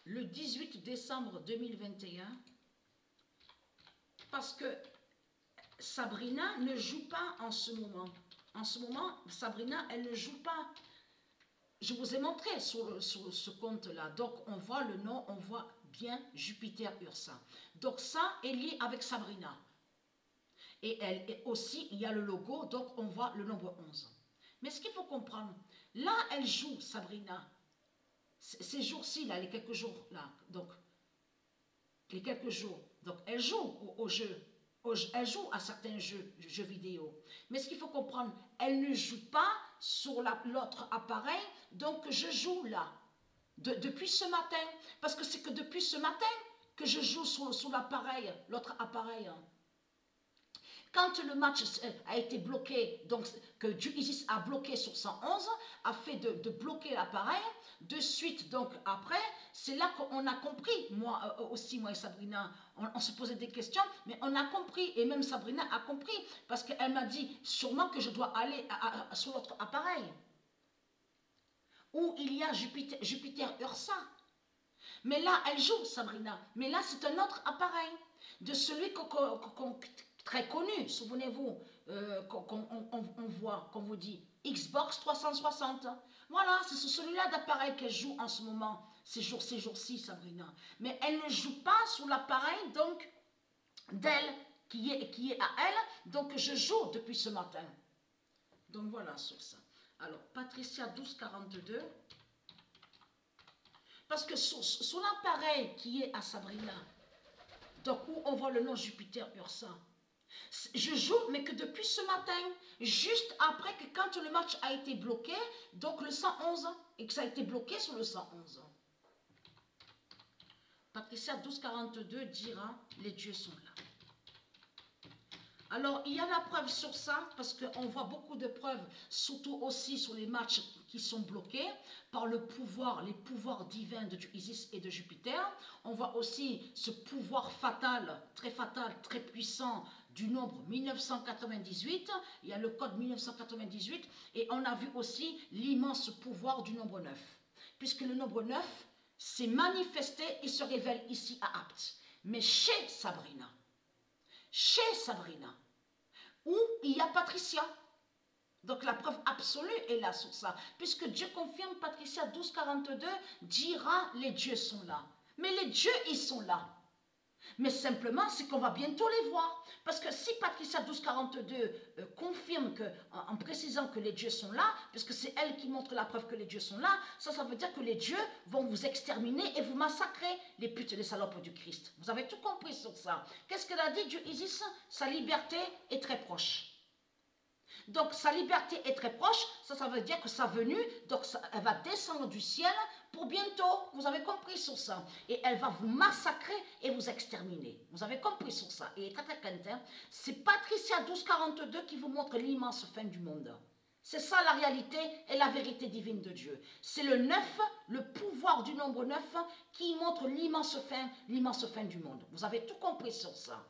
le 18 décembre 2021, parce que Sabrina ne joue pas en ce moment. En ce moment, Sabrina, elle ne joue pas. Je vous ai montré sur ce compte-là. Donc, on voit le nom, on voit bien Jupiter Ursa. Donc, ça est lié avec Sabrina. Et elle aussi, il y a le logo, donc on voit le nombre 11. Mais ce qu'il faut comprendre, là, elle joue, Sabrina. Ces jours-ci, là, les quelques jours, là, donc, les quelques jours. Donc, elle joue au jeu. Elle joue à certains jeux vidéo. Mais ce qu'il faut comprendre, elle ne joue pas sur l'autre appareil, donc je joue là, depuis ce matin. Parce que c'est que depuis ce matin que je joue sur l'appareil, l'autre appareil. Quand le match a été bloqué, donc que Isis a bloqué sur 111, a fait de bloquer l'appareil, de suite, donc après, c'est là qu'on a compris, moi aussi, moi et Sabrina, on se posait des questions, mais on a compris, et même Sabrina a compris, parce qu'elle m'a dit sûrement que je dois aller sur l'autre appareil, où il y a Jupiter Ursa. Mais là, elle joue, Sabrina, mais là, c'est un autre appareil, de celui très connu, souvenez-vous, qu'on voit, qu'on vous dit, Xbox 360. Voilà, c'est sur celui-là d'appareil qu'elle joue en ce moment, ces jours-ci, Sabrina. Mais elle ne joue pas sur l'appareil, donc, d'elle, qui est à elle, donc je joue depuis ce matin. Donc voilà, sur ça. Alors, Patricia 1242, parce que sur l'appareil qui est à Sabrina, donc où on voit le nom Jupiter Ursa, je joue, mais que depuis ce matin, juste après que quand le match a été bloqué, donc le 111, et que ça a été bloqué sur le 111. Patricia 1242 dira, les dieux sont là. Alors, il y a la preuve sur ça, parce qu'on voit beaucoup de preuves, surtout aussi sur les matchs qui sont bloqués, par le pouvoir, les pouvoirs divins de Isis et de Jupiter. On voit aussi ce pouvoir fatal, très puissant, du nombre 1998. Il y a le code 1998, et on a vu aussi l'immense pouvoir du nombre 9. Puisque le nombre 9 s'est manifesté et se révèle ici à Apt. Mais chez Sabrina, où il y a Patricia. Donc la preuve absolue est là sur ça. Puisque Dieu confirme, Patricia 1242 dira, les dieux sont là. Mais les dieux, ils sont là. Mais simplement, c'est qu'on va bientôt les voir. Parce que si Patricia 1242 confirme en précisant que les dieux sont là, puisque c'est elle qui montre la preuve que les dieux sont là, ça veut dire que les dieux vont vous exterminer et vous massacrer, les putes et les salopes du Christ. Vous avez tout compris sur ça. Qu'est-ce qu'elle a dit, Dieu Isis? Sa liberté est très proche. Donc sa liberté est très proche, ça veut dire que sa venue, donc elle va descendre du ciel pour bientôt, vous avez compris sur ça, et elle va vous massacrer et vous exterminer, vous avez compris sur ça, et c'est Patricia 1242 qui vous montre l'immense fin du monde. C'est ça la réalité et la vérité divine de Dieu. C'est le 9, le pouvoir du nombre 9 qui montre l'immense fin du monde. Vous avez tout compris sur ça.